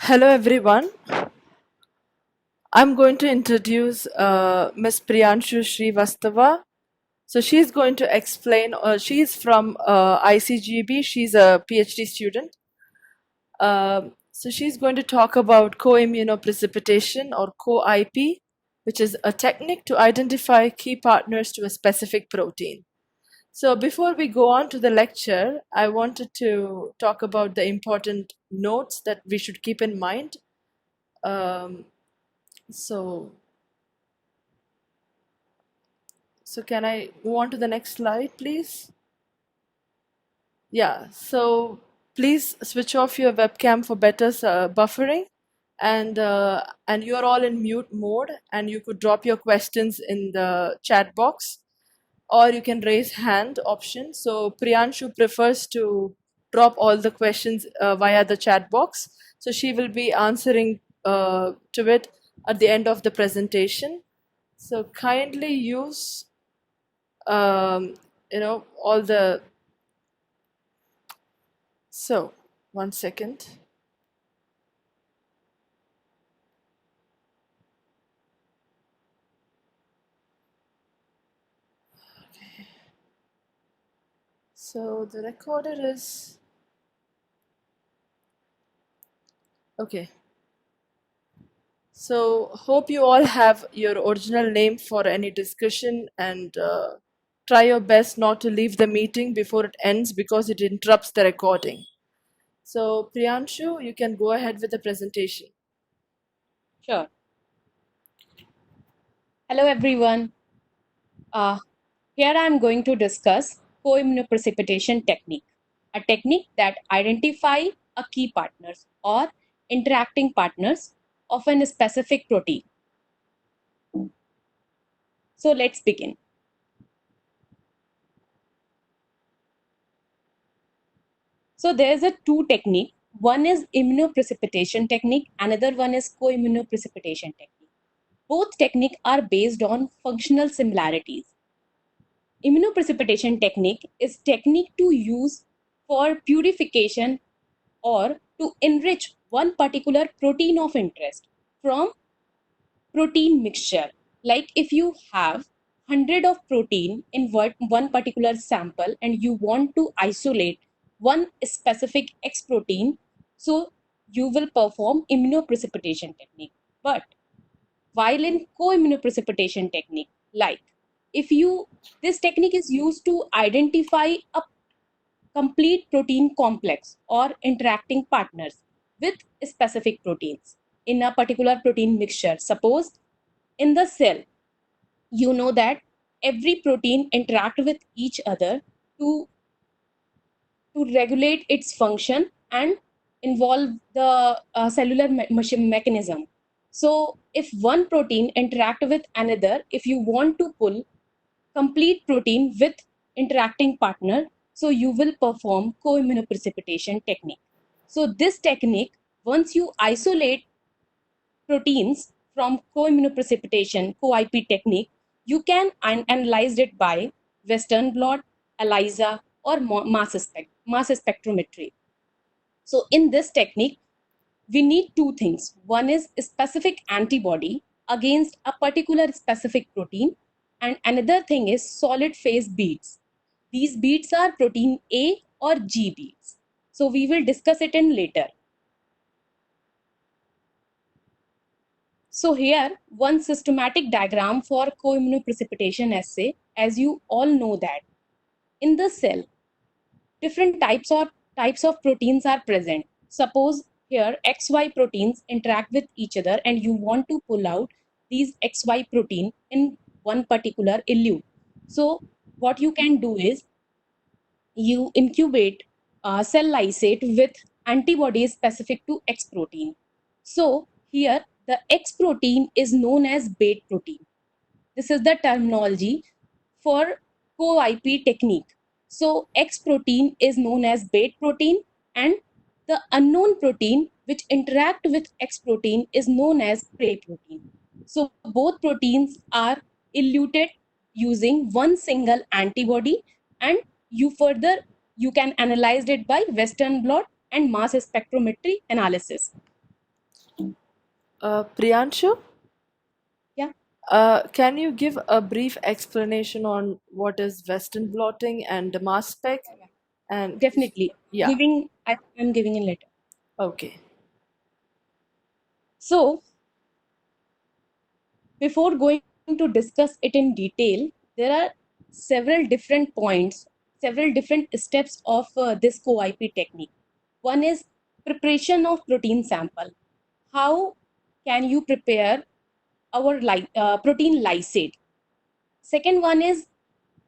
Hello everyone. I'm going to introduce Ms. Priyanshu Srivastava. So she's going to explain, she's from ICGB, she's a PhD student. So she's going to talk about co-immunoprecipitation or co-IP, which is a technique to identify key partners to a specific protein. So before we go on to the lecture, I wanted to talk about the important notes that we should keep in mind. Um, so So can I move on to the next slide, please? Yeah, so please switch off your webcam for better buffering. And you're all in mute mode, and you could drop your questions in the chat box, or you can raise hand option. So Priyanshu prefers to drop all the questions via the chat box. So she will be answering to it at the end of the presentation. So kindly use all the so 1 second. So the recorder is okay. So hope you all have your original name for any discussion, and try your best not to leave the meeting before it ends because it interrupts the recording. So Priyanshu, you can go ahead with the presentation. Sure. Hello, everyone. Uh, Here I'm going to discuss co-immunoprecipitation technique, a technique that identify a key partners or interacting partners of a specific protein. So let's begin. So there's a two technique. One is immunoprecipitation technique, another one is co-immunoprecipitation technique. Both technique are based on functional similarities. Immunoprecipitation technique is technique to use for purification or to enrich one particular protein of interest from protein mixture. Like if you have 100 of protein in one particular sample and you want to isolate one specific X protein, so you will perform immunoprecipitation technique. But while in co-immunoprecipitation technique, like if you this technique is used to identify a complete protein complex or interacting partners with specific proteins in a particular protein mixture. Suppose in the cell, you know that every protein interact with each other to regulate its function and involve the cellular mechanism. So if one protein interact with another, if you want to pull complete protein with interacting partner, so you will perform co-immunoprecipitation technique. So this technique, once you isolate proteins from co-immunoprecipitation, co-IP technique, you can analyze it by Western blot, ELISA, or mass spectrometry. So in this technique, we need two things. One is a specific antibody against a particular specific protein, and another thing is solid phase beads. These beads are protein A or G beads. So we will discuss it in later. So here, one systematic diagram for co-immunoprecipitation assay. As you all know that in the cell, different types of proteins are present. Suppose here XY proteins interact with each other and you want to pull out these XY protein in one particular elute. So what you can do is you incubate cell lysate with antibodies specific to X protein. So here the X protein is known as bait protein. This is the terminology for co-IP technique. So X protein is known as bait protein, and the unknown protein which interact with X protein is known as prey protein. So both proteins are eluted using one single antibody, and you can analyze it by Western blot and mass spectrometry analysis. Priyanshu, Yeah, can you give a brief explanation on what is Western blotting and mass spec? And definitely. yeah, I'm giving in later. okay. So before going to discuss it in detail, there are several different points, several different steps of this co-IP technique. One is preparation of protein sample. How can you prepare our protein lysate? Second one is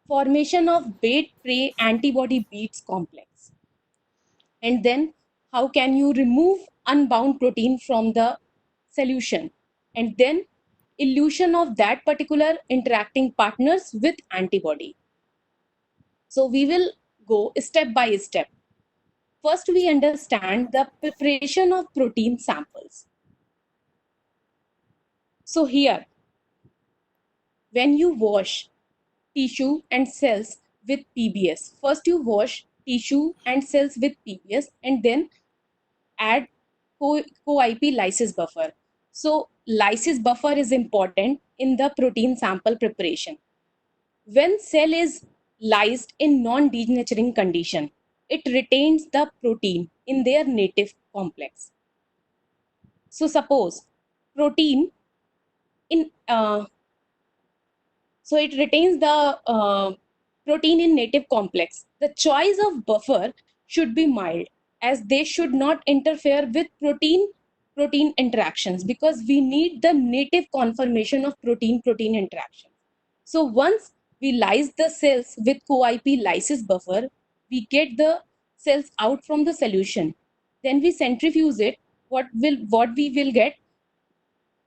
formation of bait-prey antibody beads complex. And then how can you remove unbound protein from the solution? And then illusion of that particular interacting partners with antibody. So we will go step by step. First, we understand the preparation of protein samples. So here, when you wash tissue and cells with PBS, first you wash tissue and cells with PBS and then add co-IP lysis buffer. So lysis buffer is important in the protein sample preparation. When cell is lysed in non-denaturing condition, it retains the protein in their native complex. So suppose protein in so it retains the protein in native complex. The choice of buffer should be mild, as they should not interfere with protein interactions, because we need the native conformation of protein protein interaction. So once we lyse the cells with co-IP lysis buffer, we get the cells out from the solution. Then we centrifuge it. What we will get?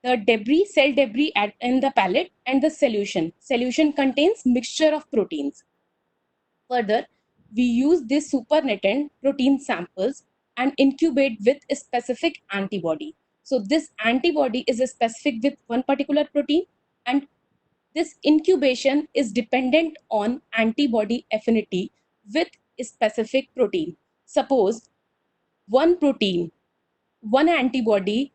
The debris, cell debris in the pallet and the solution. Solution contains mixture of proteins. Further, we use this supernatant protein samples and incubate with a specific antibody. So this antibody is specific with one particular protein, and this incubation is dependent on antibody affinity with a specific protein. Suppose one protein, one antibody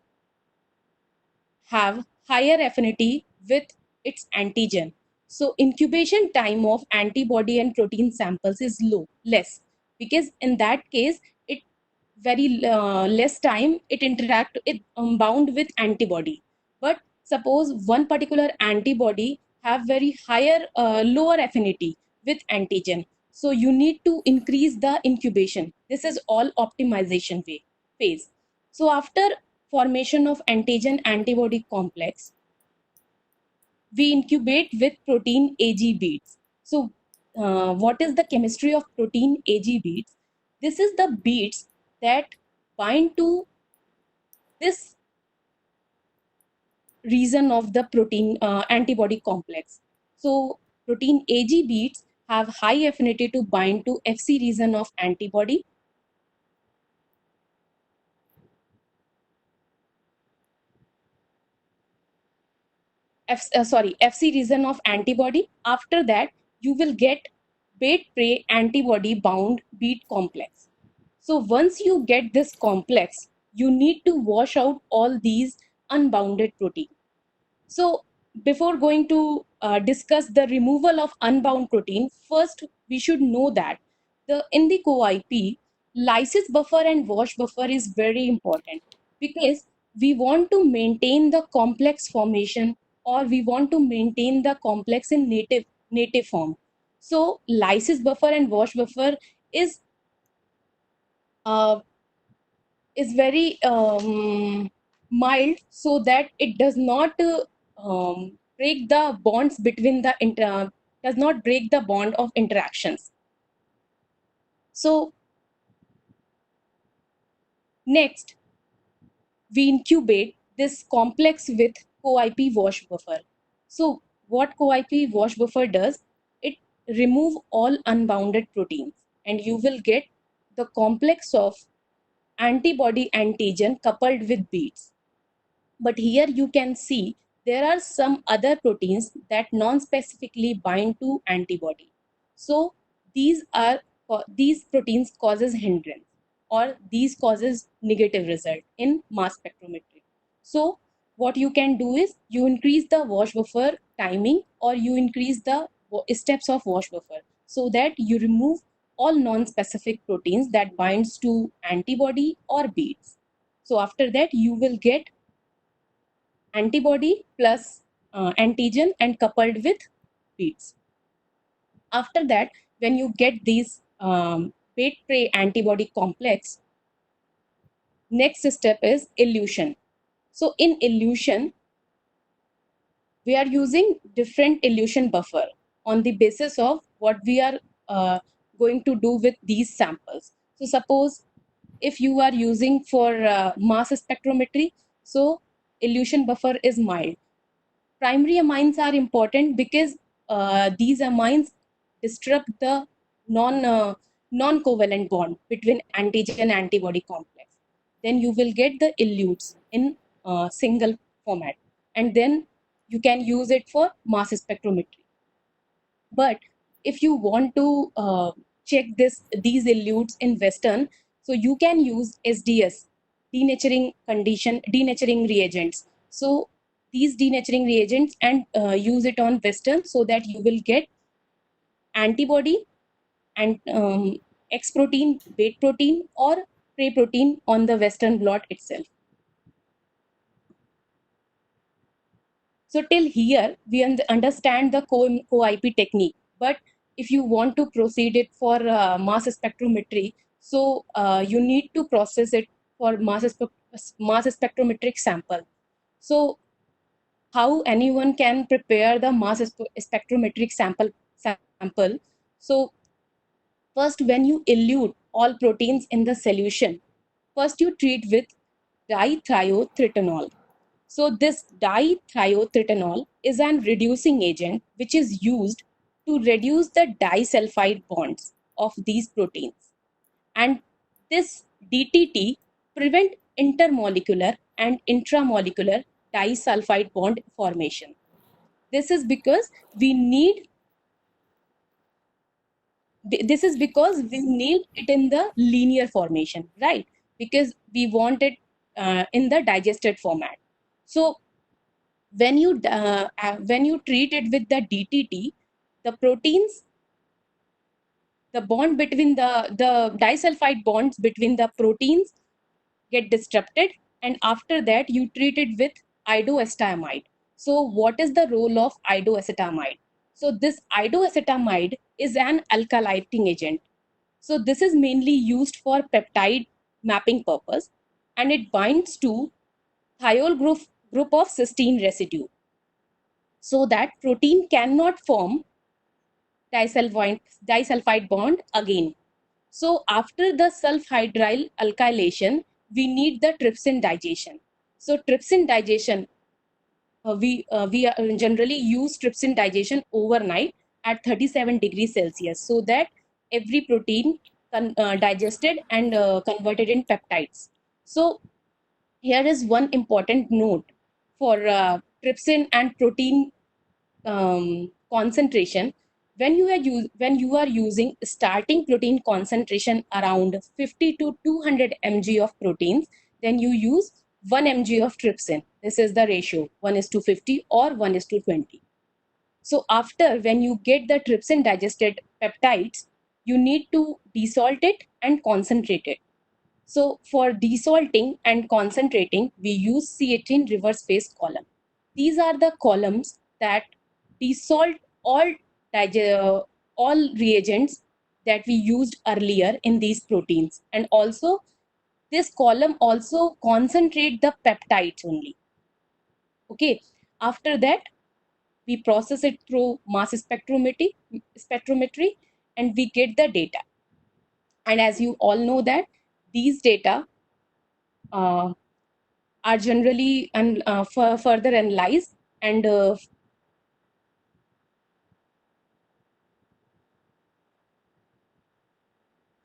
have higher affinity with its antigen. So incubation time of antibody and protein samples is less, because in that case, it very less time it interact, it bound with antibody. But suppose one particular antibody have very higher, lower affinity with antigen. So you need to increase the incubation. This is all optimization phase. So after formation of antigen antibody complex, we incubate with protein AG beads. So what is the chemistry of protein AG beads? This is the beads that bind to this region of the protein antibody complex. So protein AG beads have high affinity to bind to FC region of antibody. FC region of antibody. After that, you will get bait-prey antibody bound bead complex. So once you get this complex, you need to wash out all these unbounded protein. So before going to discuss the removal of unbound protein, first we should know that in the co-IP, lysis buffer and wash buffer is very important, because we want to maintain the complex formation, or we want to maintain the complex in native form. So lysis buffer and wash buffer is uh, very mild, so that it does not break the bonds between does not break the bond of interactions. So next, we incubate this complex with co-IP wash buffer. So what co-IP wash buffer does, it remove all unbounded proteins, and you will get the complex of antibody antigen coupled with beads. But here you can see there are some other proteins that non-specifically bind to antibody. So these proteins causes hindrance, or these causes negative result in mass spectrometry. So what you can do is you increase the wash buffer timing, or you increase the steps of wash buffer, so that you remove all non-specific proteins that binds to antibody or beads. So after that, you will get antibody plus antigen and coupled with beads. After that, when you get these bait-prey antibody complex, next step is elution. So in elution, we are using different elution buffer on the basis of what we are going to do with these samples. So suppose if you are using for mass spectrometry, so elution buffer is mild. Primary amines are important because these amines disrupt the non-covalent bond between antigen antibody complex. Then you will get the elutes in single format, and then you can use it for mass spectrometry. But if you want to check these elutes in Western, so you can use SDS, denaturing reagents. So these denaturing reagents, and use it on Western, so that you will get antibody and X protein, bait protein, or prey protein on the Western blot itself. So till here, we understand the co-IP technique. But if you want to proceed it for mass spectrometry, so you need to process it for mass spectrometric sample. So how anyone can prepare the mass spectrometric sample? So first, when you elute all proteins in the solution, first you treat with dithiotretanol. So this dithiotretanol is an reducing agent which is used to reduce the disulfide bonds of these proteins. And this DTT prevent intermolecular and intramolecular disulfide bond formation. This is because we need it in the linear formation, right? Because we want it in the digested format. So when you treat it with the DTT, the proteins, the bond between the disulfide bonds between the proteins get disrupted, and after that you treat it with idoacetamide. So what is the role of idoacetamide? So this idoacetamide is an alkylating agent. So this is mainly used for peptide mapping purpose, and it binds to thiol group of cysteine residue, so that protein cannot form disulfide bond again. So after the sulfhydryl alkylation, we need the trypsin digestion. So trypsin digestion, we generally use trypsin digestion overnight at 37 degrees Celsius, so that every protein digested and converted in peptides. So here is one important note for trypsin and protein concentration. When you are using starting protein concentration around 50 to 200 mg of proteins, then you use 1 mg of trypsin. This is the ratio, 1:50 or 1:20. So after, when you get the trypsin digested peptides, you need to desalt it and concentrate it. So for desalting and concentrating, we use C18 reverse phase column. These are the columns that desalt all reagents that we used earlier in these proteins, and also this column also concentrate the peptides only. Okay, after that we process it through mass spectrometry, and we get the data. And as you all know that these data are generally further analyzed and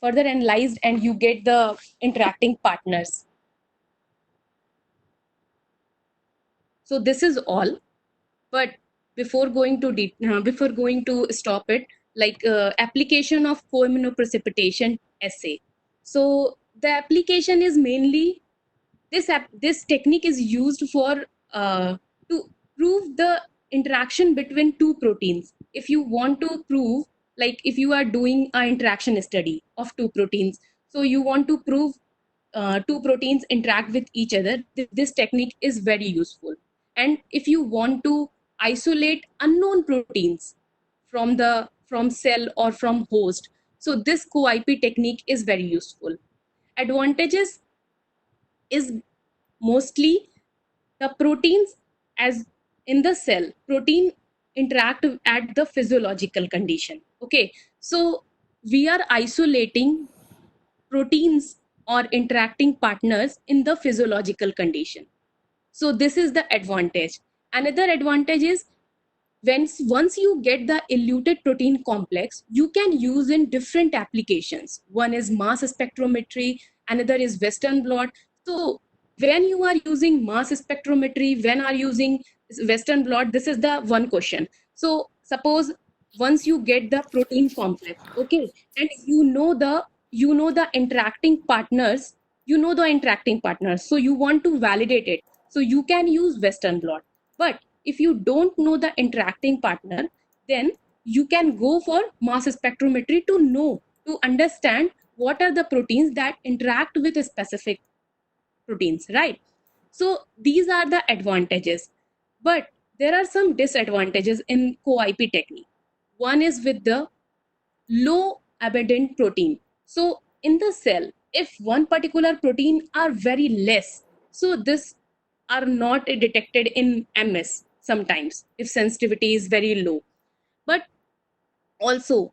and you get the interacting partners. So this is all. But before going to stop it, like application of co-immunoprecipitation assay. So the application is mainly this technique is used for to prove the interaction between two proteins. If you want to prove, like if you are doing an interaction study of two proteins, so you want to prove two proteins interact with each other, this technique is very useful. And if you want to isolate unknown proteins from cell or from host, so this co-ip technique is very useful. Advantages is mostly the proteins, as in the cell protein interact at the physiological condition. Okay, so we are isolating proteins or interacting partners in the physiological condition. So this is the advantage. Another advantage is once you get the eluted protein complex, you can use in different applications. One is mass spectrometry, another is Western blot. So when you are using mass spectrometry, when are using Western blot, this is the one question. So suppose once you get the protein complex, okay, and you know the interacting partners, so you want to validate it, so you can use Western blot. But if you don't know the interacting partner, then you can go for mass spectrometry to understand what are the proteins that interact with specific proteins, right? So these are the advantages. But there are some disadvantages in co-ip technique. One is with the low abundant protein. So in the cell, if one particular protein are very less, so this are not detected in MS sometimes if sensitivity is very low. But also,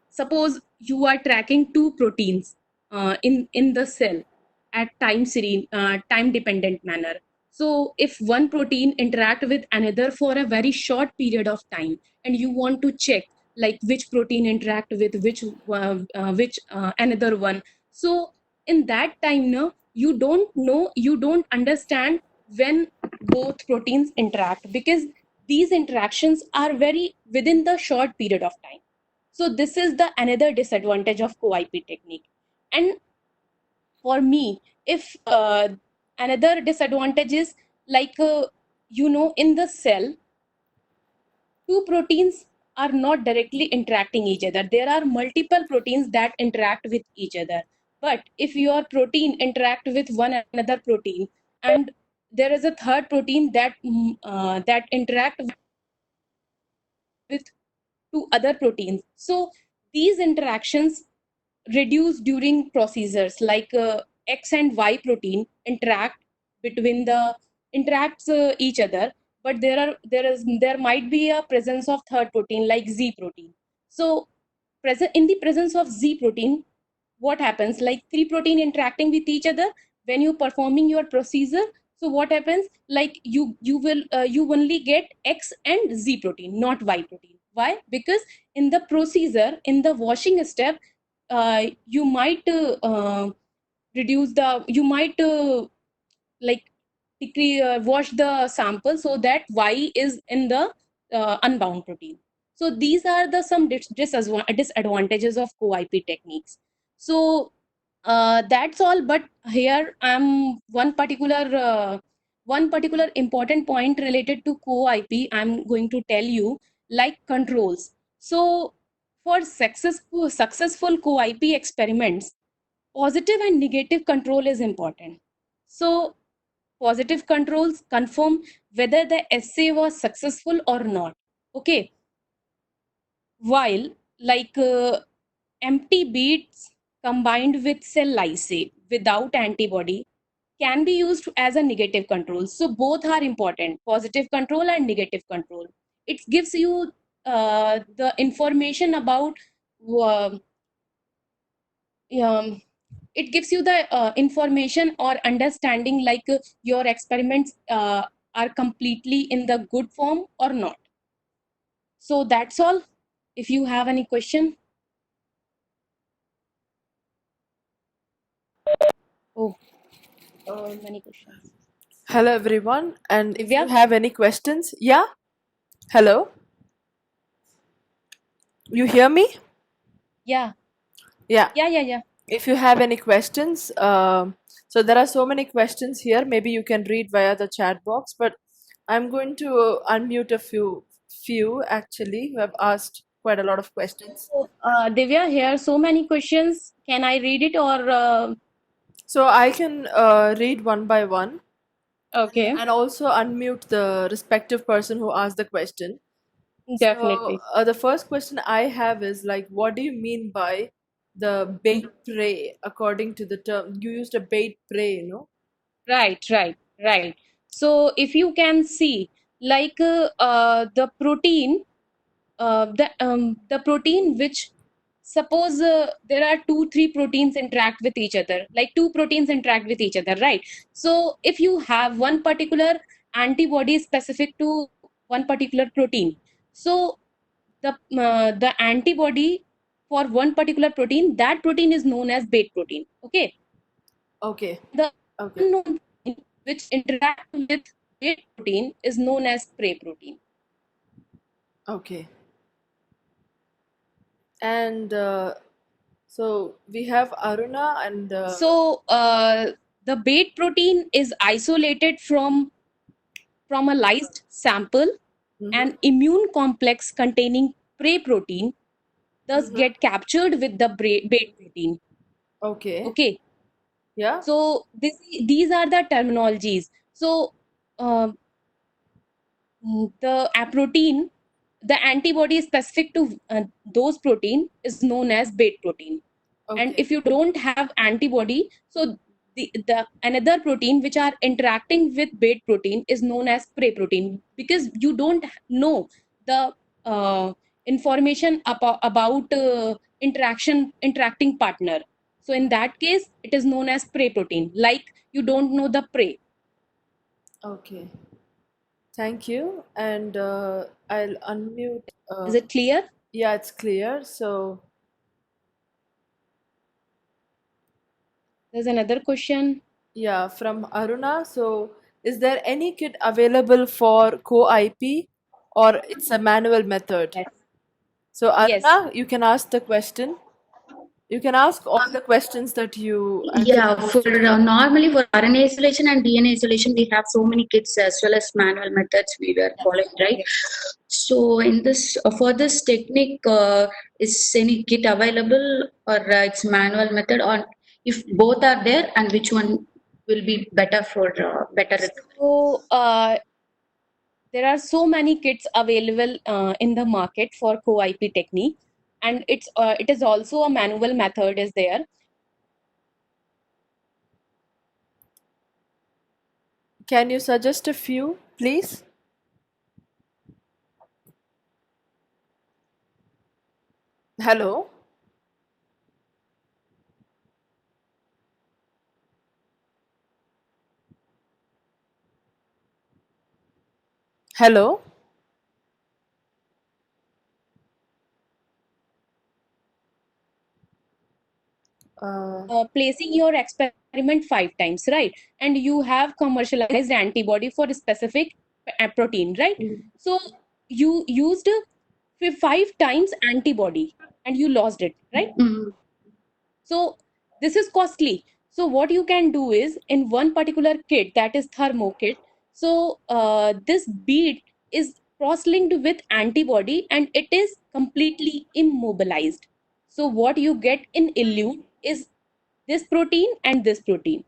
suppose you are tracking two proteins in the cell at time dependent manner. So if one protein interact with another for a very short period of time, and you want to check like which protein interact with which another one, so in that time, no, you don't understand when both proteins interact, because these interactions are very within the short period of time. So this is the another disadvantage of co-ip technique. And for me, if another disadvantage is like in the cell, two proteins are not directly interacting each other. There are multiple proteins that interact with each other. But if your protein interact with one another protein, and there is a third protein that interact with two other proteins, so these interactions reduce during procedures like X and Y protein interacts each other, but there might be a presence of third protein like Z protein. So present in the presence of Z protein, what happens, like three protein interacting with each other when you performing your procedure. So what happens, like you only get X and Z protein, not Y protein. Why? Because in the procedure, in the washing step, you might you might like wash the sample so that Y is in the unbound protein. So these are the some disadvantages of co-ip techniques. So that's all. But here I'm one particular important point related to co-ip I'm going to tell you, like controls. So for successful co-ip experiments, positive and negative control is important. So positive controls confirm whether the assay was successful or not. Okay, while like empty beads combined with cell lysate without antibody can be used as a negative control. So both are important, positive control and negative control. It gives you the information about uh, um, it gives you the information or understanding like your experiments are completely in the good form or not. So that's all. If you have any question. Oh, many questions. Hello, everyone. And if you Divya? have any questions, yeah? Hello? You hear me? Yeah, Yeah. yeah. If you have any questions, so there are so many questions here. Maybe you can read via the chat box. But I'm going to unmute a few actually who have asked quite a lot of questions. So, Divya, here so many questions. Can I read it or So I can read one by one okay, and also unmute the respective person who asked the question. So definitely. the first question I have is like, what do you mean by the bait prey? According to the term, you used a bait prey, you know? Right, right, right. So if you can see, like the protein, the protein which suppose there are two, three proteins interact with each other, like two proteins interact with each other, right? So if you have one particular antibody specific to one particular protein, so the antibody for one particular protein, that protein is known as bait protein. Okay, Okay, the okay, unknown protein which interact with bait protein is known as prey protein. okay. And so we have Aruna and So the bait protein is isolated from a lysed sample. mhm, An immune complex containing prey protein thus mhm. get captured with the bait protein. Okay, Okay, yeah, so these are the terminologies. So uh, the protein, the antibody specific to those protein is known as bait protein. And okay, if you don't have antibody, so the another protein which are interacting with bait protein is known as prey protein, because you don't know the information about interacting partner. So in that case it is known as prey protein, like you don't know the prey. okay. Thank you. And I'll unmute. Is it clear? Yeah, it's clear. So, There's another question. yeah, from Aruna. So, is there any kit available for co-IP or it's a manual method? Yes. So, Yes. Aruna, you can ask the question. You can ask all the questions that you Yeah, actually for wish to. normally for RNA isolation and DNA isolation, we have so many kits as well as manual methods we were following, right? Yes. So in this, for this technique, is any kit available or it's manual method, or if both are there, and which one will be better for better? So there are so many kits available in the market for co-IP technique, and it is also a manual method is there. Can you suggest a few, please? Hello? Hello? Uh, Placing your experiment 5 times, right? And you have commercialized antibody for a specific protein, right? mm, So you used 5 times antibody and you lost it, right? Mm, So this is costly. So what you can do is in one particular kit, that is thermo kit. So this bead is cross-linked with antibody and it is completely immobilized. So what you get in Illume is this protein and this protein.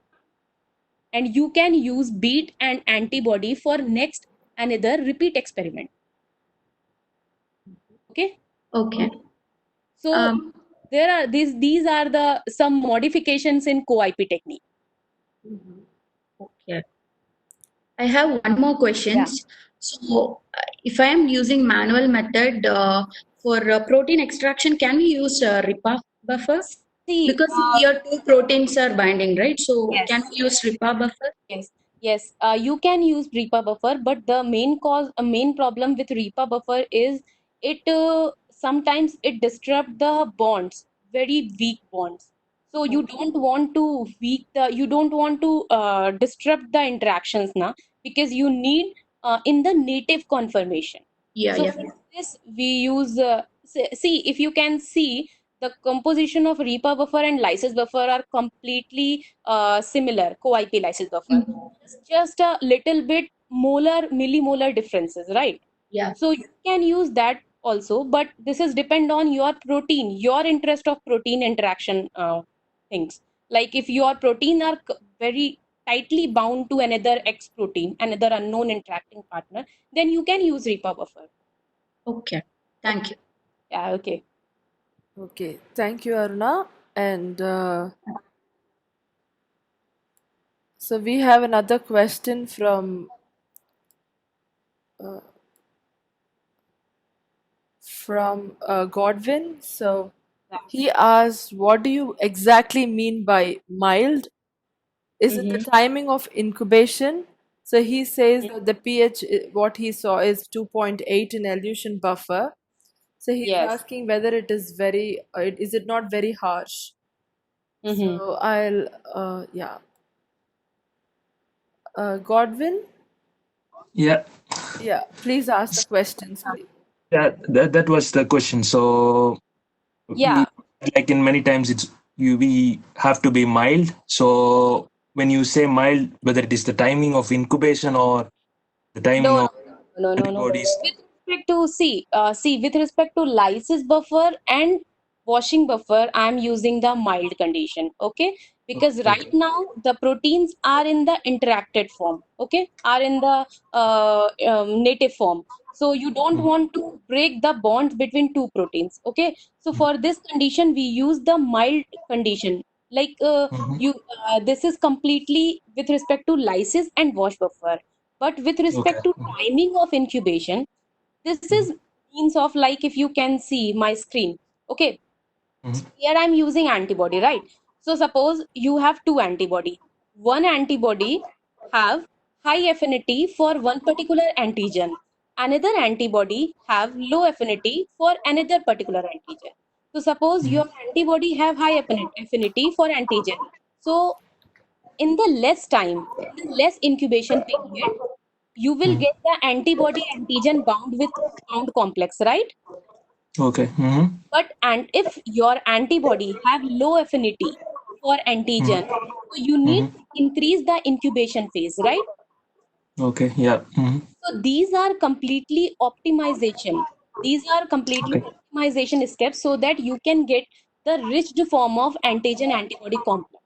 And you can use bead and antibody for next another repeat experiment. Okay. okay. So Um, there are these are the some modifications in co-IP technique. mhm. okay. I have one more Yeah. questions. So, if I am using manual method for protein extraction, can we use RIPA buffer? See, Because here two proteins are binding, right? So, can yes, we use RIPA buffer? yes, yes. You can use REPA buffer, but the main problem with REPA buffer is it sometimes it disrupt the bonds, very weak bonds. So you don't want to disrupt the interactions now, because you need in the native conformation. Yeah, So yeah. for this we use see, if you can see, the composition of REPA buffer and lysis buffer are completely similar, co-IP lysis buffer. Mm. Just a little bit millimolar differences, right? Yeah. So you can use that also, but this is depend on your protein, your interest of protein interaction things. Like if your protein are very tightly bound to another X protein, another unknown interacting partner, then you can use Reaper buffer. Okay. Thank you. Yeah, okay. Okay, thank you, Aruna. And so we have another question from Godwin. So he asks, "What do you exactly mean by mild? Is it the Mm-hmm. timing of incubation?" So he says that the pH, what he saw is 2.8 in elution buffer. So he's Yes. asking whether it is very, is it not very harsh? Mm-hmm. So I'll, yeah. Godwin, Yeah, yeah, please ask the questions, please. that was the question. So, Yeah. like in many times, we have to be mild. So when you say mild, whether it is the timing of incubation or the timing No, of no. antibodies. With respect to with respect to lysis buffer and washing buffer, I'm using the mild condition. Okay, because right Okay. now the proteins are in the interacted form. Okay, are in the native form. So you don't want to break the bond between two proteins. Okay, so for this condition we use the mild condition. Like you, this is completely with respect to lysis and wash buffer. But with Okay. respect to timing of incubation, this is means of like if you can see my screen. Okay, here I'm using antibody, right? So suppose you have two antibody. One antibody have high affinity for one particular antigen. Another antibody have low affinity for another particular antigen. So suppose your antibody have high affinity for antigen. So in the less time, in the less incubation period, you will get the antibody antigen bound with bound complex, right? Okay. But and if your antibody have low affinity for antigen, so you need to increase the incubation phase, right? Okay. Yeah. So these are completely optimization. These are completely Okay. optimization steps so that you can get the rich form of antigen antibody complex.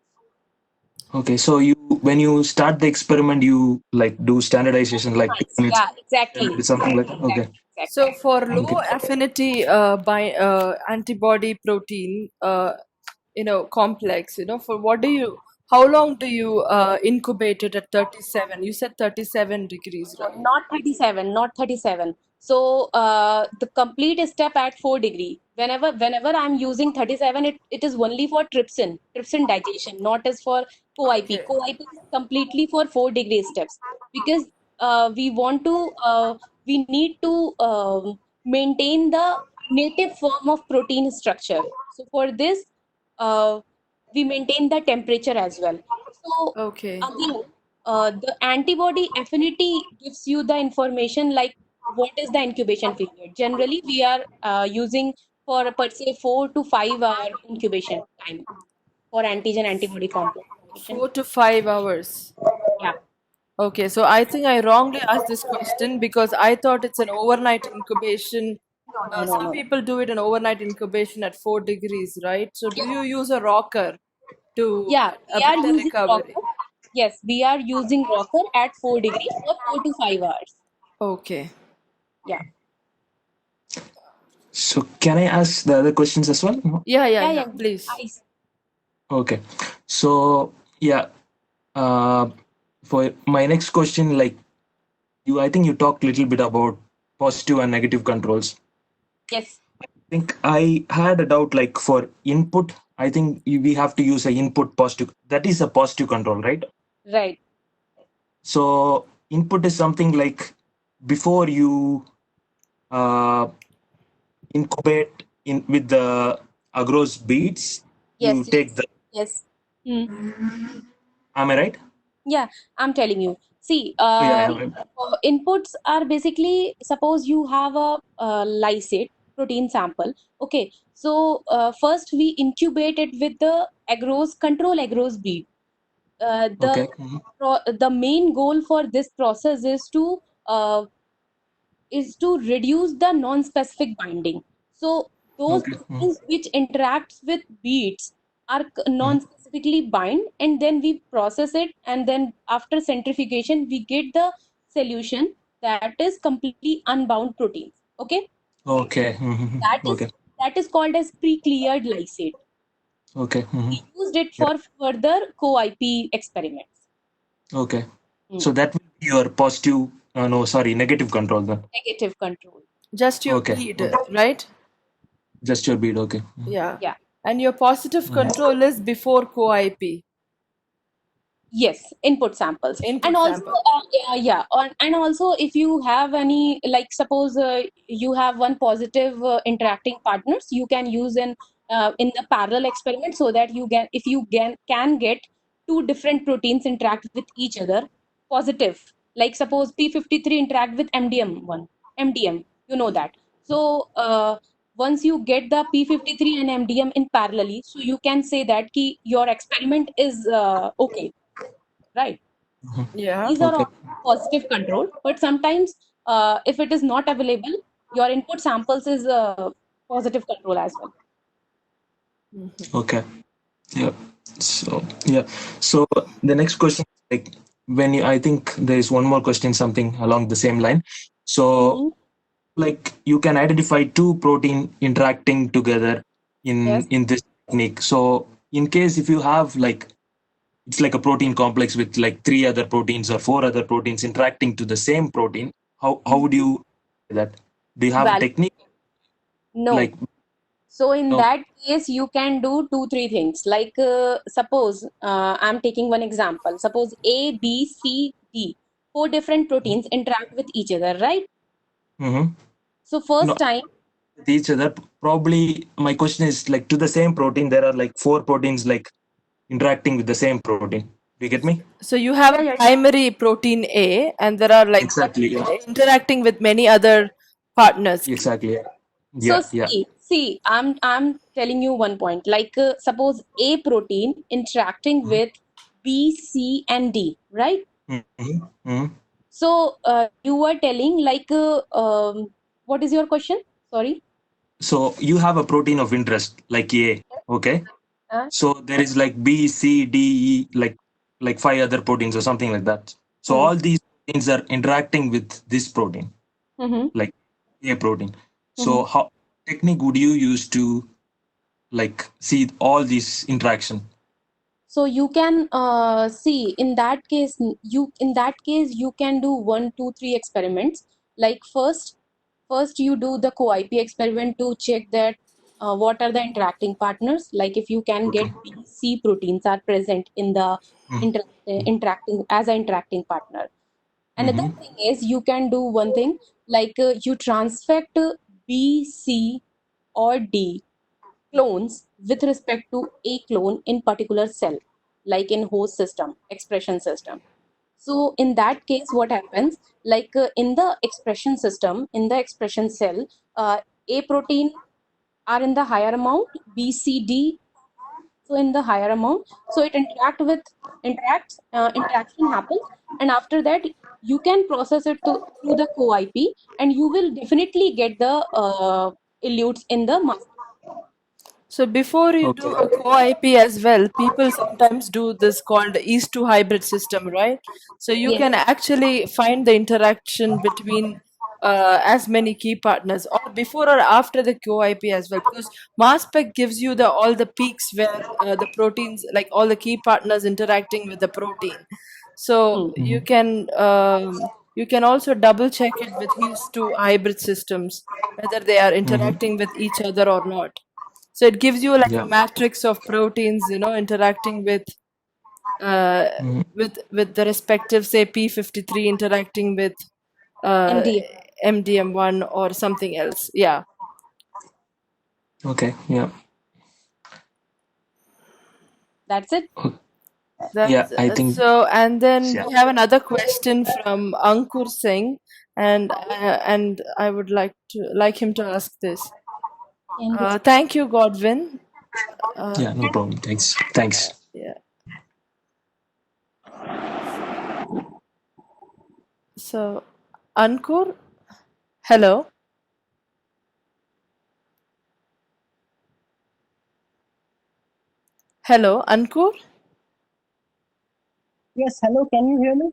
Okay. So when you start the experiment, you like do standardization, like Nice. Yeah, exactly. something like that. Okay. Exactly. Exactly. So for Okay. low affinity by antibody protein, complex, for what do you, how long do you incubate it at 37? You said 37 degrees, right? Not 37, not 37. So the complete step at 4 degree. Whenever I'm using 37, it is only for trypsin digestion, not as for co-IP. Okay. Co-IP is completely for 4 degree steps because we want to we need to maintain the native form of protein structure. So for this, uh, we maintain the temperature as well. So Okay. again, the antibody affinity gives you the information like what is the incubation period. Generally, we are using for per se 4 to 5 hour incubation time for antigen antibody complex formation. 4 to 5 hours. Yeah, Okay, so I think I wrongly asked this question because I thought it's an overnight incubation. Some no. people do it an overnight incubation at 4 degrees, right? So do you use a rocker to Yeah, get a we are better using recovery? rocker. Yes, we are using rocker at 4 degree for 4 to 5 hours. Okay. Yeah, So can I ask the other questions as well? yeah. Please. Nice. Okay. So yeah, uh, for my next question, like I think you talked a little bit about positive and negative controls. Yes, I think I had a doubt, like for input, I think we have to use a input positive. That is a positive control, right? right. So input is something like before you uh, incubate in with the agarose beads, you Yes, take the. yes. Hmm. Am I right? Yeah, I'm telling you. See, Oh, yeah, yeah. inputs are basically suppose you have a lysate protein sample. Okay, so first we incubate it with the agarose control agarose bead. the Okay. the main goal for this process is to reduce the non-specific binding. So those Okay. proteins which interacts with beads are non-specifically bind, and then we process it, and then after centrifugation we get the solution that is completely unbound proteins. Okay, Okay. that is Okay. that is called as pre-cleared lysate. Okay. We used it Yeah. for further co-IP experiments. Okay. Hmm. So that will be your positive, no, sorry, negative control then. Negative control. Just your Okay. bead, Okay. right? Just your bead. Okay. Yeah. Yeah. And your positive control is before co-IP. Yes, input samples. And Input also, sample. and also if you have any, like suppose you have one positive interacting partners, you can use in the parallel experiment, so that you can, if you can get two different proteins interact with each other positive, like suppose P53 interact with MDM, you know that. So once you get the P53 and MDM in parallelly, so you can say that your experiment is okay, right? Yeah. These are Okay. all positive control, but sometimes if it is not available, your input samples is positive control as well. Okay. Yeah. So yeah. So the next question, like when you, I think there is one more question, something along the same line. So Mhm. like you can identify two protein interacting together Yes. in this technique. So in case if you have like it's like a protein complex with like three other proteins or four other proteins interacting to the same protein, how would you do that? Do you have a Valid. technique No. like So in no? that case, you can do two, three things. Like suppose I'm taking one example. Suppose A, B, C, D, four different proteins interact with each other, right? Mm-hmm. So No, first time, with each other. Probably my question is like to the same protein, there are like four proteins like interacting with the same protein. Do you get me? So you have yeah, a yeah, primary protein A, and there are like Exactly. Yeah. interacting with many other partners. Exactly. Yeah. so Yeah. Yeah. I'm telling you one point. Like suppose A protein interacting with B, C, and D, right? Mm-hmm. Mm-hmm. So you were telling like what is your question? Sorry. So you have a protein of interest like A. Okay. Uh, So there is like B, C, D, E, like five other proteins or something like that. So hmm. all these proteins are interacting with this protein, Mm-hmm. like A protein. Mm-hmm. So how technique would you use to like see all these interaction? So you can see in that case, you can do 1, 2, 3 experiments. Like first you do the co-IP experiment to check that what are the interacting partners. Like if you can get Okay. B, C proteins are present in the interacting as an interacting partner. Another Mm-hmm. thing is you can do one thing, like you transfect B, C, or D clones with respect to a clone in particular cell, like in host system, expression system. So in that case, what happens? Like in the expression system, in the expression cell, A protein are in the higher amount, B, C, D. So in the higher amount, so it interaction happens, and after that you can process it through the co-IP, and you will definitely get the elutes in the master. So before you do Okay. a co-IP as well, people sometimes do this called East to hybrid system, right? So you Yes. can actually find the interaction between as many key partners, or before or after the co-IP as well, because mass spec gives you the all the peaks where the proteins, like all the key partners interacting with the protein. So Hmm. you can also double check it with East to hybrid systems whether they are Mm-hmm. interacting with each other or not. So it gives you like a Yeah. matrix of proteins, interacting uh, Mhm. with the respective, say, P53 interacting with uh, MDM. MDM1 or something else. Yeah. Okay. Yeah. That's it. Yeah. That's I think. so. And then Yeah. we have another question from Ankur Singh, and I would like him to ask this. Thank you. Thank you, Godwin. Yeah. No problem. Thanks. Thanks. Yeah. So, Ankur, hello. Hello, Ankur. Yes, hello, can you hear me?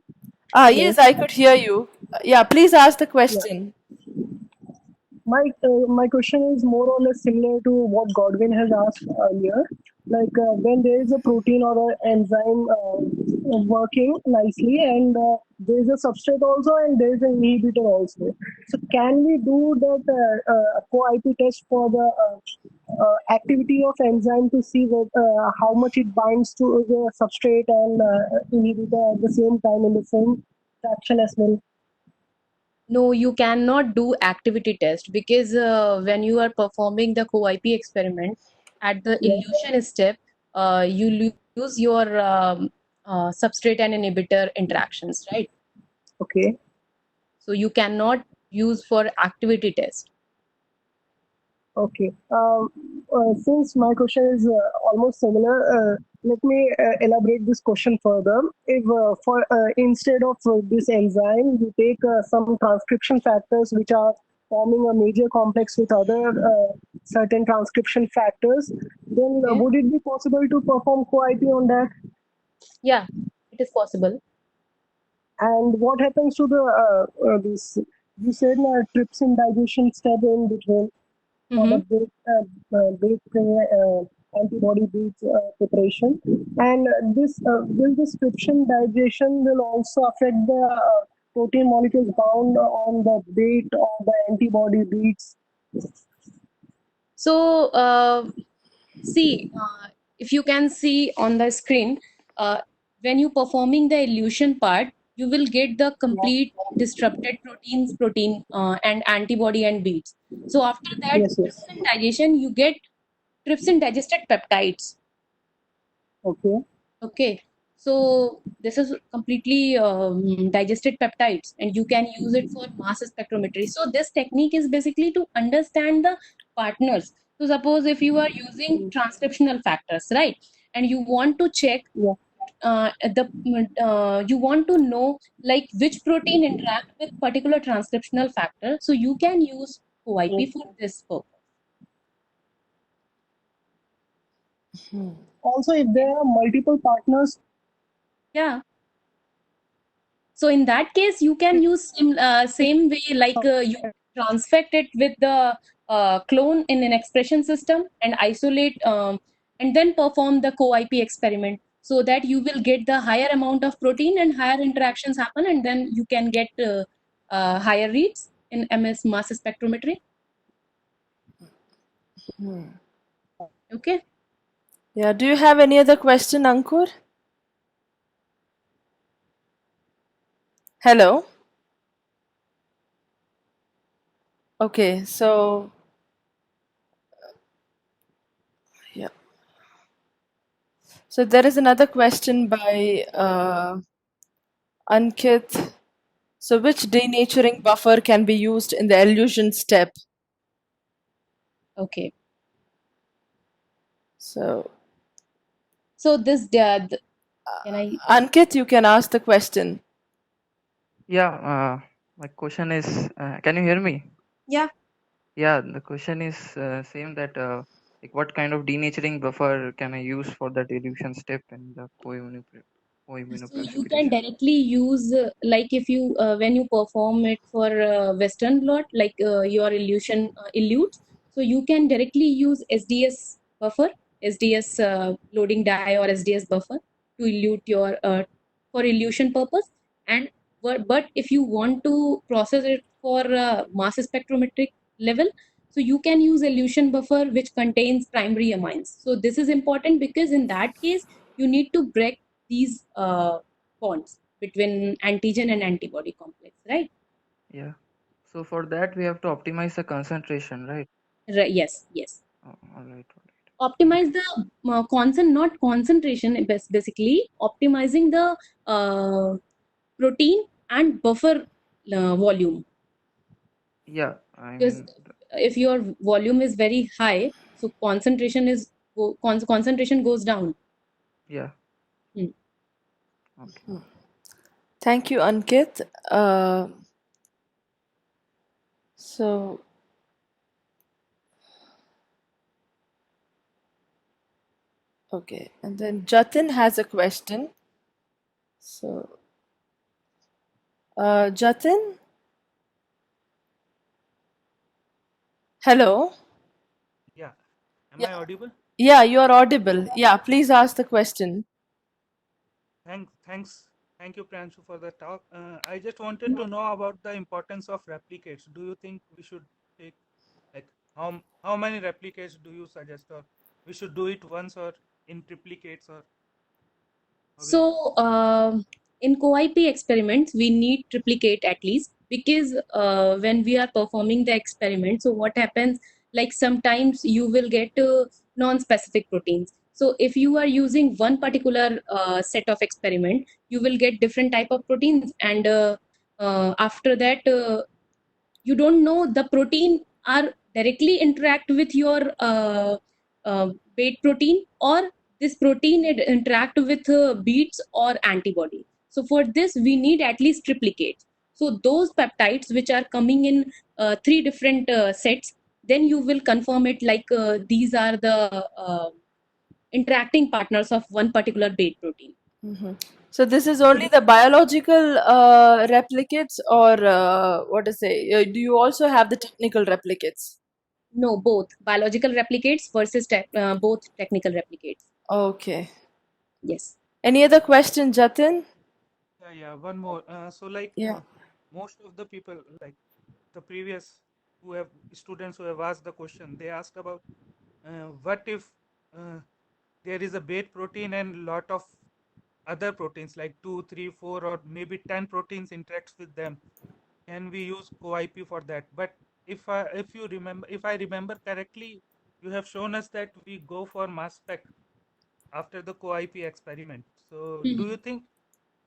Ah, Hello. yes, I could hear you. Yeah, please ask the Yeah. question. My question is more or less similar to what Godwin has asked earlier. Like when there is a protein or an enzyme working nicely, and there is a substrate also, and there is an inhibitor also. So can we do that co-IP test for the activity of enzyme to see how much it binds to the substrate and inhibitor at the same time in the same fraction as well? No, you cannot do activity test because when you are performing the co-IP experiment at the Yeah. elution step, you lose your substrate and inhibitor interactions, right? Okay. So you cannot use for activity test. Okay. Since my question is almost similar, let me elaborate this question further. If for instead of this enzyme, you take some transcription factors which are forming a major complex with other certain transcription factors, then Okay. would it be possible to perform co-IP on that? Yeah, it is possible. And what happens to the this? You said trypsin digestion step in between. For the base antibody beads preparation. And this will this trypsin digestion will also affect the protein molecules bound on the bait or the antibody beads. So, see, if you can see on the screen, when you performing the elution part, you will get the complete disrupted protein and antibody and beads. So after that Yes, yes. trypsin digestion, you get trypsin digested peptides. Okay. Okay, so this is completely digested peptides, and you can use it for mass spectrometry. So this technique is basically to understand the partners. So suppose if you are using transcriptional factors, right, and you want to check Yeah. you want to know like which protein interact with particular transcriptional factor. So you can use OIP for this purpose. Also, if there are multiple partners, Yeah. So in that case, you can use same way like you transfect it with the clone in an expression system and isolate and then perform the co-IP experiment so that you will get the higher amount of protein and higher interactions happen and then you can get higher reads in MS mass spectrometry. Okay. Yeah, do you have any other question, Ankur? Hello? Okay, so yeah. So there is another question by Ankit. So which denaturing buffer can be used in the elution step? Okay. So So this can I? Ankit, you can ask the question. Yeah, my question is, can you hear me? Yeah. Yeah, the question is same that like what kind of denaturing buffer can I use for that elution step in the So you can co-immunoprecipitation? directly use like if you when you perform it for Western blot like your elution elutes, so you can directly use SDS buffer, SDS loading die or SDS buffer to elute your for elution purpose. And but if you want to process it for mass spectrometric level, so you can use elution buffer which contains primary amines. So this is important because in that case you need to break these bonds between antigen and antibody complex, right? Yeah. So for that we have to optimize the concentration, right? Right, yes, yes. Oh, all right, all right. Optimize the not concentration, basically optimizing the protein and buffer volume. Yeah, I Because mean, if your volume is very high, so concentration is concentration goes down. yeah. Hmm. Okay. Thank you, Ankit. So, okay, and then Jatin has a question. So, Jatin, hello. Yeah. Am I Yeah, audible? yeah, you are audible. Yeah, please ask the question. Thanks. Thank you, Pranshu, for the talk. I just wanted to know about the importance of replicates. Do you think we should take like how many replicates do you suggest, or we should do it once or in triplicates, or how will it? So, in co-IP experiments, we need triplicate at least, because when we are performing the experiment, so what happens, like sometimes you will get non-specific proteins. So if you are using one particular set of experiment, you will get different type of proteins, and after that, you don't know the protein are directly interact with your bait protein, or this protein it interact with beads or antibody. So for this we need at least triplicates. So those peptides which are coming in three different sets, then you will confirm it like these are the interacting partners of one particular bait protein. Hmm. So this is only the biological replicates, or what to say? Do you also have the technical replicates? No, both biological replicates versus both technical replicates. Okay. Yes. Any other question, Jatin? Yeah. One more. So like Yeah. most of the people, like the previous who have students who have asked the question, they asked about what if uh, there is a bait protein and lot of other proteins like 2, 3, 4, or maybe 10 proteins interacts with them. Can we use CoIP for that? But if I remember correctly, you have shown us that we go for mass spec after the CoIP experiment. So do you think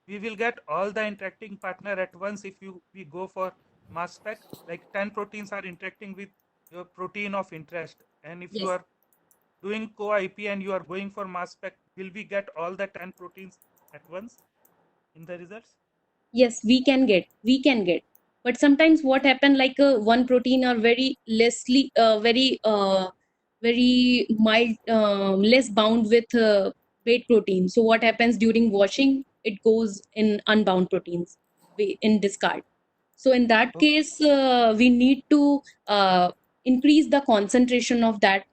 we will get all the interacting partner at once if we go for mass spec? Like 10 proteins are interacting with your protein of interest, and if you Yes. are doing co-IP and you are going for mass spec, will we get all the 10 proteins at once in the results? Yes, we can get, but sometimes what happen, like one protein are very very mild, less bound with weight protein. So what happens during washing, it goes in unbound proteins, in discard. So in that Okay. case we need to increase the concentration of that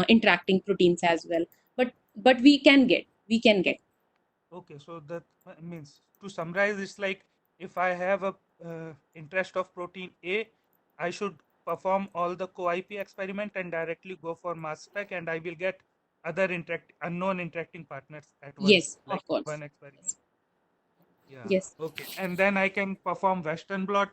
interacting proteins as well. But we can get. Okay, so that means, to summarize, it's like if I have a interest of protein A, I should perform all the co-IP experiment and directly go for mass spec, and I will get other unknown interacting partners at once, Yes, like of course. one experiment. Yeah. Yes, Okay, and then I can perform Western blot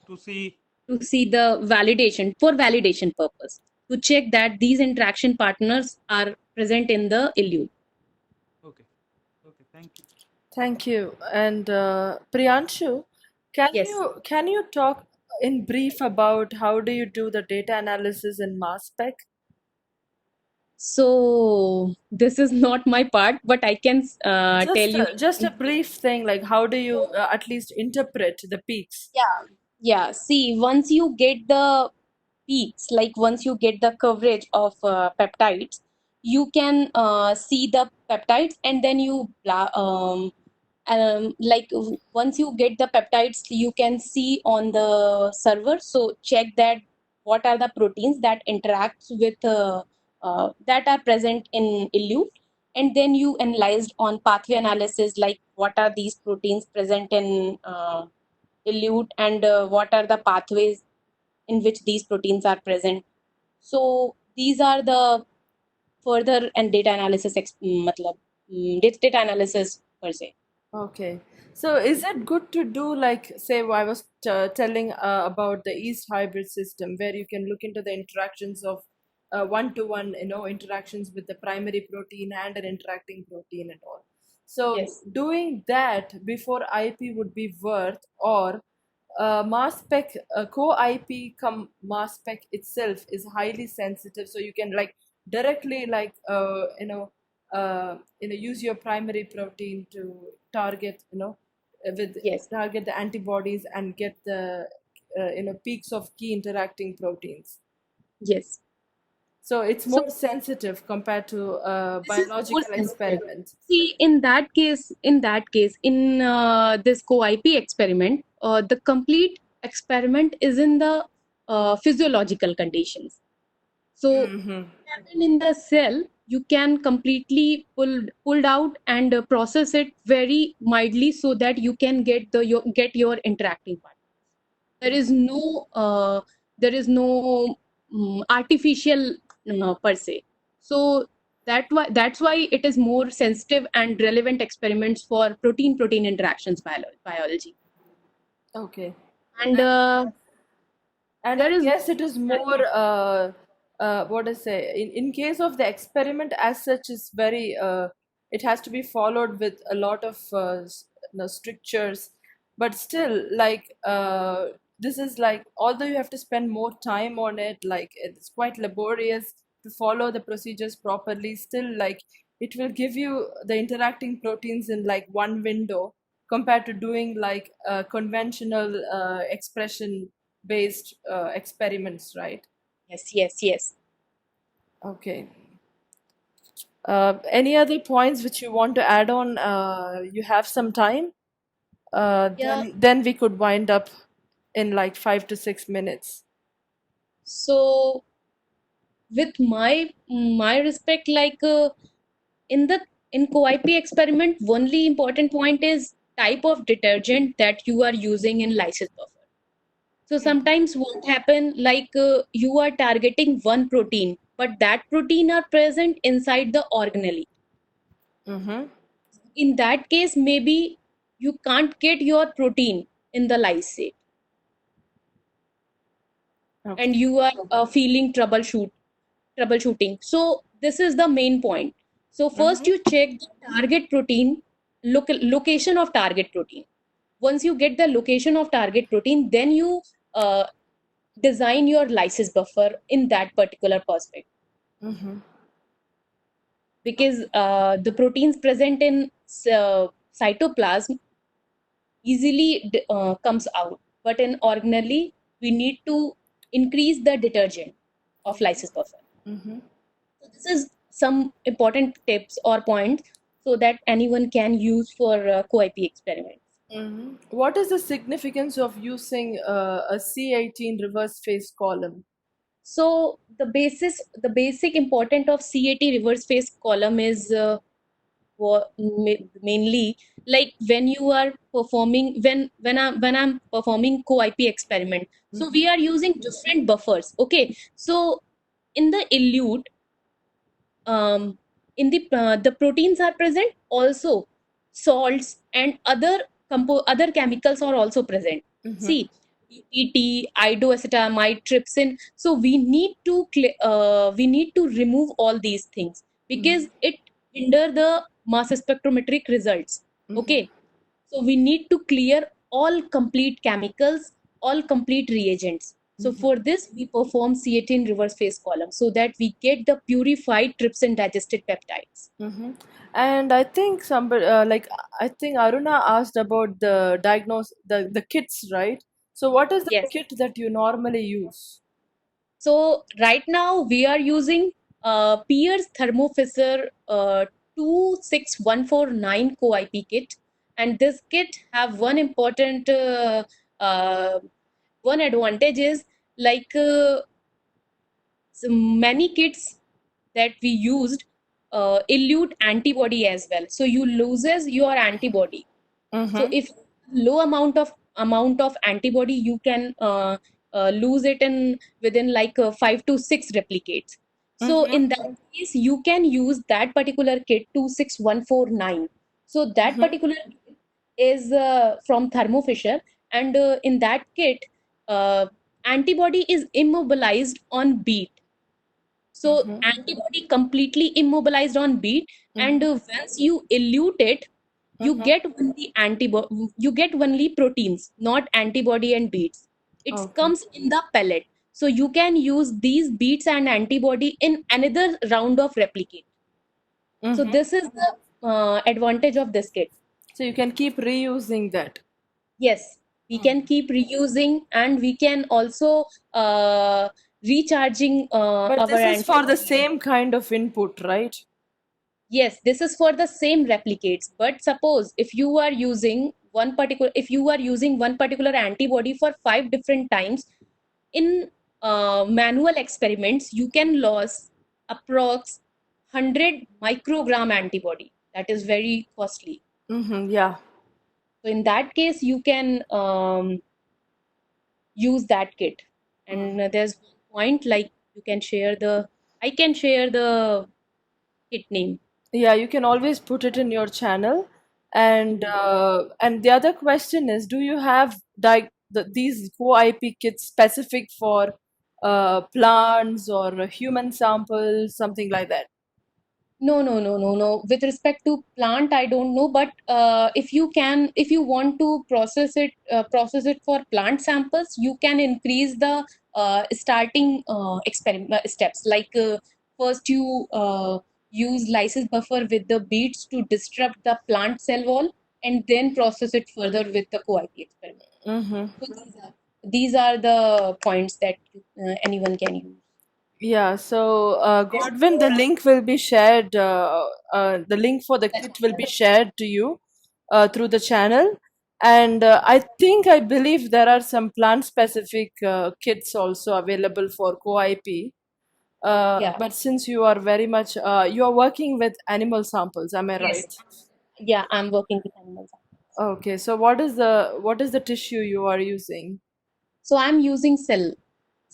to see. to see the validation, for validation purpose, to check that these interaction partners are present in the elute. Okay. Okay. Thank you. Thank you. And Priyanshu, can Yes. you talk in brief about how do you do the data analysis in mass spec? So this is not my part, but I can tell you. Just a brief thing, like how do you at least interpret the peaks? Yeah, yeah. See, once you get the peaks, like once you get the coverage of peptides, you can see the peptides, and then like once you get the peptides, you can see on the server. So check that what are the proteins that interacts with that are present in elute, and then you analyzed on pathway analysis, like what are these proteins present in elute, and what are the pathways in which these proteins are present. So these are the further and data analysis data analysis per se. Okay. So is it good to do, like, say, I was telling about the East hybrid system where you can look into the interactions of one-to-one, interactions with the primary protein and an interacting protein and all. So Yes. doing that before IP would be worth, or mass spec, co-IP come mass spec itself is highly sensitive, so you can like directly like use your primary protein to target, Yes. target the antibodies and get the peaks of key interacting proteins. Yes. So it's So more sensitive compared to a this is more biological sensitive. experiment. See, in that case, in this co-IP experiment, the complete experiment is in the physiological conditions. So Mm-hmm. happen in the cell, you can completely pulled out and process it very mildly so that you can get your interacting part. There is no artificial per se. So that's why it is more sensitive and relevant experiments for protein interactions biology. Okay. And And there I is guess it is more, what I say, in case of the experiment as such is very, it has to be followed with a lot of strictures. But still, like, this is like, although you have to spend more time on it, like, it's quite laborious to follow the procedures properly, still, like, it will give you the interacting proteins in like one window compared to doing like conventional expression based experiments, right? yes. Okay. Any other points which you want to add on? You have some time. Yeah. Then we could wind up in like 5 to 6 minutes. So with my respect, like in co-IP experiment, only important point is type of detergent that you are using in lysis buffer. So sometimes what happen, like you are targeting one protein, but that protein are present inside the organelle. Mm-hmm. In that case, maybe you can't get your protein in the lysate, Okay. and you are feeling troubleshooting. So this is the main point. So first Mm-hmm. you check the target protein, location of target protein. Once you get the location of target protein, then you uh, design your lysis buffer in that particular perspective, Mm-hmm. because the proteins present in cytoplasm easily comes out, but in organelle we need to increase the detergent of lysis buffer. Mm-hmm. So this is some important tips or points so that anyone can use for co-IP experiments. Mm-hmm. What is the significance of using a C18 reverse phase column? So the basic important of CAT reverse phase column is mainly like when you are performing when I'm performing co-IP experiment. So we are using different buffers. Okay, so in the elute, in the proteins are present, also salts and other chemicals are also present. Mm-hmm. See, ET, iodoacetamide, trypsin. So we need to remove all these things because it hinder the mass spectrometric results. Okay, so we need to clear all complete chemicals, all complete reagents. So for this, we perform C18 reverse phase column so that we get the purified trypsin digested peptides. Mm-hmm. And I think somebody, I think Aruna asked about the kits, right? So what is the Yes. kit that you normally use? So right now we are using Pierce Thermofisher 26149 co-IP kit, and this kit have one important uh, one advantage is like so many kits that we used elute antibody as well. So you loses your antibody. So Mm-hmm. if low amount of antibody, you can lose it in within like 5 to 6 replicates. So Mm-hmm. in that case, you can use that particular kit 26149. So that Mm-hmm. particular kit is from Thermo Fisher, and in that kit, uh, antibody is immobilized on beat. So Mm-hmm. antibody completely immobilized on beat, and Mm-hmm. once you elute it, Mm-hmm. you get only proteins, not antibody and beads. It Okay. comes in the pellet. So you can use these beads and antibody in another round of replicate. So Mhm. this is the advantage of this kit. So you can keep reusing that. Yes, we can keep reusing, and we can also recharging But our this is for the antibody. same kind of input, right? Yes, this is for the same replicates. But suppose if you are using one particular antibody for 5 different times, in manual experiments, you can lose approx 100 microgram antibody. That is very costly. Mm-hmm, yeah. So in that case, you can use that kit. And there's one point, like I can share the kit name. Yeah, you can always put it in your channel. And the other question is, do you have these co-IP kits specific for plants or human samples, something like that? No. With respect to plant, I don't know, but if you want to process it for plant samples, you can increase the starting experiment steps. Like first, you use lysis buffer with the beads to disrupt the plant cell wall, and then process it further with the co-IP experiment. Mm-hmm. So these are the points that anyone can use. Yeah, so Godwin, the link will be shared. The link for the kit will be shared to you through the channel. And I believe there are some plant-specific kits also available for co-IP. Yeah. But since you are very much, you are working with animal samples, am I Yes. right? Yeah, I'm working with animals. Okay, so what is the tissue you are using? So I'm using cell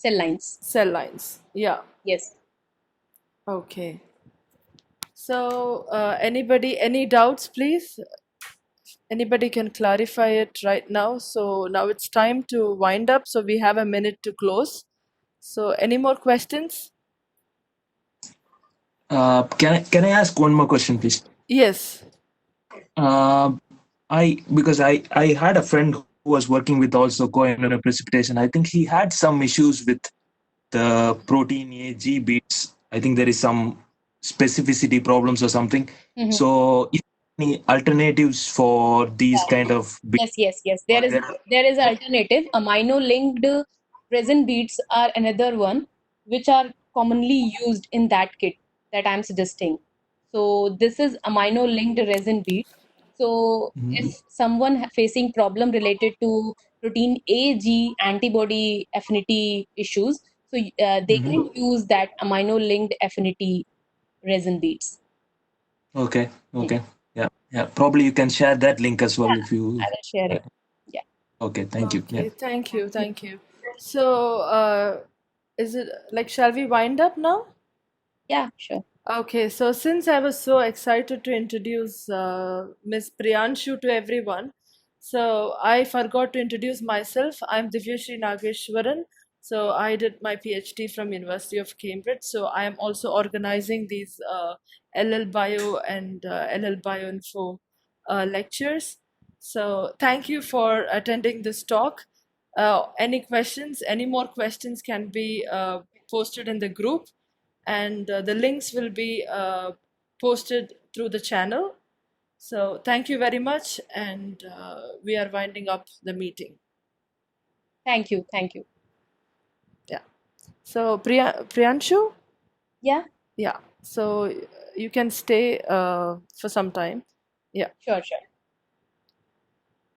lines. Cell lines. Yeah. Yes. Okay. So, any doubts, please? Anybody can clarify it right now. So now it's time to wind up. So we have a minute to close. So any more questions? Can I ask one more question, please? Yes. Because I had a friend who was working with also co-immunoprecipitation. I think he had some issues with the protein AG beats. I think there is some specificity problems or something. Mhm. So, if any alternatives for these Yeah. kind of beats? Yes. There is alternative. Amino linked resin beads are another one, which are commonly used in that kit that I'm suggesting. So this is amino linked resin bead. So if someone facing problem related to protein AG antibody affinity issues, so they can use that amino linked affinity resin beads. Okay. Yeah. Probably you can share that link as well if you. I will share it. Yeah. Okay. Thank you. Yeah. Okay. Thank you. So, is it like, shall we wind up now? Yeah, sure. Okay, so since I was so excited to introduce Miss Priyanshu to everyone, so I forgot to introduce myself. I'm Divyashri Nageshwaran. So I did my PhD from University of Cambridge. So I am also organizing these LL Bio and LL Bioinfo lectures. So thank you for attending this talk. Any questions? Any more questions can be posted in the group, and the links will be posted through the channel. So thank you very much, and we are winding up the meeting. Thank you. Yeah. So Priyanshu? Yeah, Yeah. So you can stay for some time. Yeah. sure.